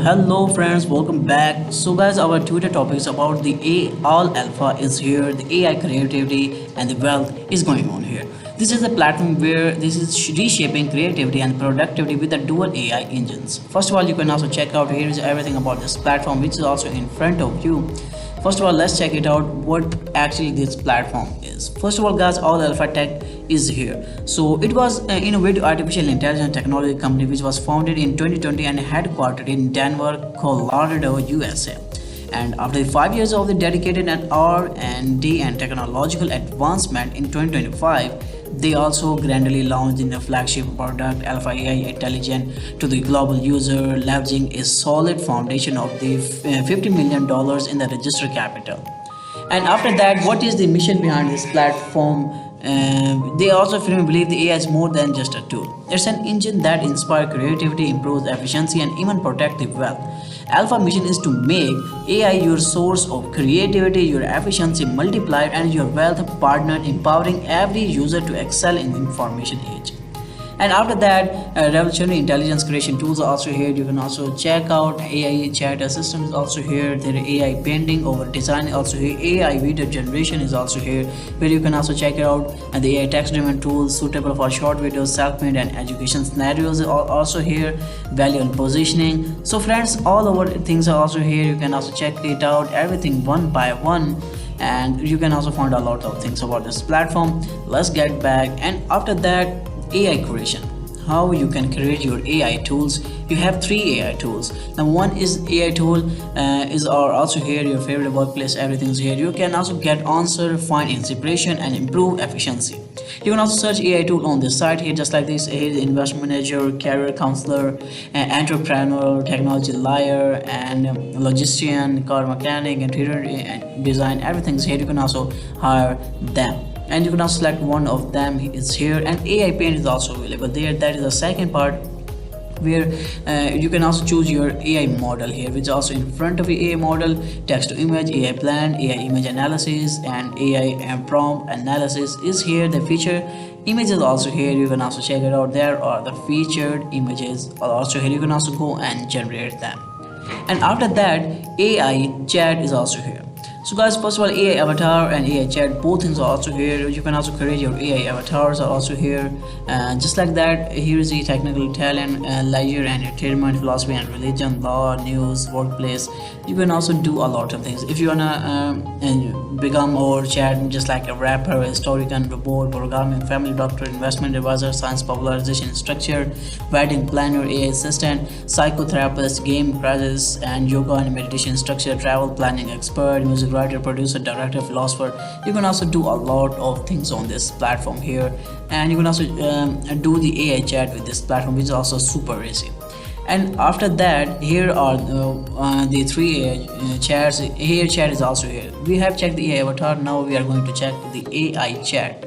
Hello friends, welcome back. So guys, our Twitter topic is about the All Alpha is here, the AI creativity and the wealth is going on here. This is a platform where this is reshaping creativity and productivity with the dual AI engines. First of all, you can also check out here is everything about this platform which is also in front of you. First of all, let's check it out what actually this platform is. First of all guys, All Alpha Tech is here. So it was an innovative artificial intelligence technology company which was founded in 2020 and headquartered in Denver, Colorado, USA. And after 5 years of the dedicated and R&D and technological advancement in 2025, they also grandly launched in the flagship product Alpha AI Intelligent to the global user, leveraging a solid foundation of the $50 million in the registered capital. And after that, what is the mission behind this platform? They also firmly believe the AI is more than just a tool. It's an engine that inspires creativity, improves efficiency, and even protects the wealth. Alpha mission is to make AI your source of creativity, your efficiency multiplied, and your wealth partner, empowering every user to excel in the information age. And after that, revolutionary intelligence creation tools are also here. You can also check out AI chat assistant is also here. There are AI painting over design also here. AI video generation is also here, where you can also check it out. And the AI text driven tools suitable for short videos, self-made and education scenarios are also here. Value and positioning. So friends, all our things are also here. You can also check it out everything one by one, and you can also find a lot of things about this platform. Let's get back. And after that, AI creation, how you can create your AI tools. You have three AI tools. Number one is AI tool is also here. Your favorite workplace, everything is here. You can also get answer, find inspiration, and improve efficiency. You can also search AI tool on this site here, just like this. Here is investment manager, career counselor, entrepreneur, technology liar, and logistician, car mechanic, interior design. Everything's here. You can also hire them, and you can also select one of them is here. And AI paint is also available there. That is the second part, where you can also choose your AI model here, which is also in front of the AI model. Text to image, AI plan, AI image analysis, and AI prompt analysis is here. The feature images also here. You can also check it out. There are the featured images are also here. You can also go and generate them. And after that, AI chat is also here. So guys, first of all, AI avatar and AI chat, both things are also here. You can also create your AI avatars are also here. Just like that, here is the technical talent, leisure and entertainment, philosophy and religion, law, news, workplace. You can also do a lot of things. If you wanna become or chat just like a rapper, historian, robot, programming, family doctor, investment advisor, science popularization instructor, wedding planner, AI assistant, psychotherapist, game crashes, and yoga and meditation instructor, travel planning expert, music writer, producer, director, philosopher. You can also do a lot of things on this platform here. And you can also do the AI chat with this platform, which is also super easy. And after that, here are the three AI chats. AI chat is also here. We have checked the AI avatar. Now we are going to check the AI chat,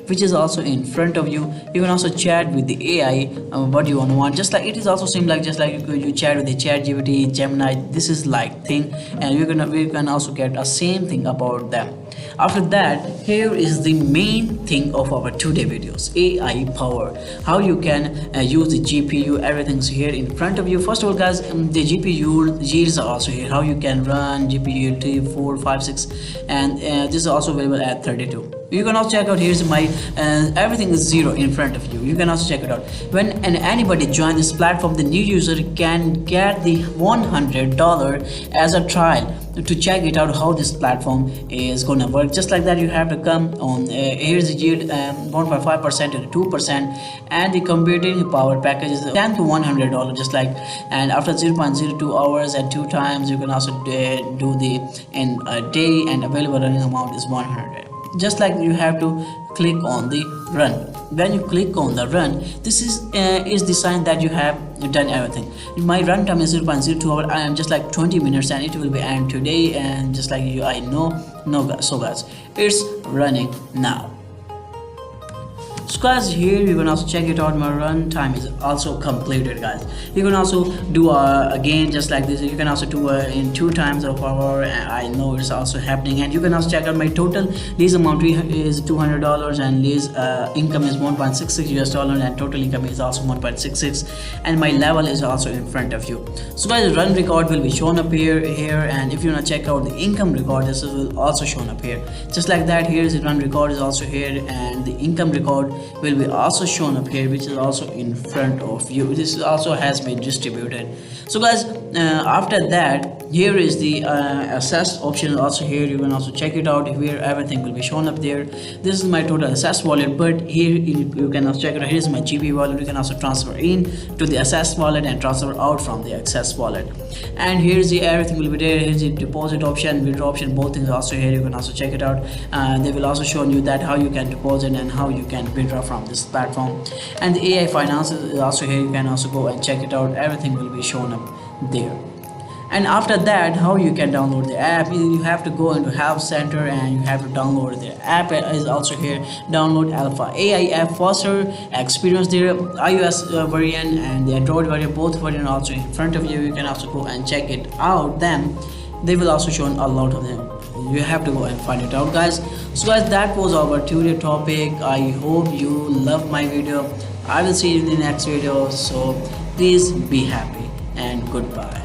which is also in front of you. You can also chat with the AI what you want. Just like it is also same like just like you chat with the Chat GPT, Gemini. This is like thing, and we can also get a same thing about them. After that, here is the main thing of our today videos, AI power. How you can use the GPU. Everything's here in front of you. First of all guys, the GPU yields are also here. How you can run GPU 3, 4, 5, 6, and this is also available at 32. You can also check out, here's my everything is zero in front of you. You can also check it out. When anybody join this platform, the new user can get the $100 as a trial to check it out how this platform is gonna work. Just like that, you have to come on here's the yield 1.5% to 2%, and the computing power package is $10 to $100 just like. And after 0.02 hours and 2 times, you can also do the in a day, and available running amount is 100. Just like you have to click on the run. When you click on the run, this is the sign that you have done everything. My runtime is 0.02 hour. I am just like 20 minutes, and it will be end today. And just like you, I know, no guys. So guys, it's running now. So guys, here you can also check it out. My run time is also completed, guys. You can also do again just like this. You can also do in 2 times of hour. I know it's also happening. And you can also check out my total lease amount is $200, and lease income is 1.66 US dollar, and total income is also 1.66, and my level is also in front of you. So guys, run record will be shown up here, and if you want to check out the income record, this will also shown up here just like that. Here is the run record is also here, and the income record will be also shown up here, which is also in front of you. This also has been distributed. So guys, after that, here is the assess option also here. You can also check it out where everything will be shown up there. This is my total assess wallet, but here you can also check it out. Here's my GB wallet. You can also transfer in to the assess wallet and transfer out from the access wallet. And here's the everything will be there. Here's the deposit option, withdraw option, both things also here. You can also check it out. They will also show you that how you can deposit and how you can withdraw from this platform. And the AI finances is also here. You can also go and check it out. Everything will be shown up there. And after that, how you can download the app, you have to go into Help Center and you have to download the app. Is also here. Download Alpha AI app, faster experience there. iOS variant and the Android variant, both variant also in front of you. You can also go and check it out. Then they will also show a lot of them. You have to go and find it out, guys. So guys, that was our today topic. I hope you love my video. I will see you in the next video. So please be happy and goodbye.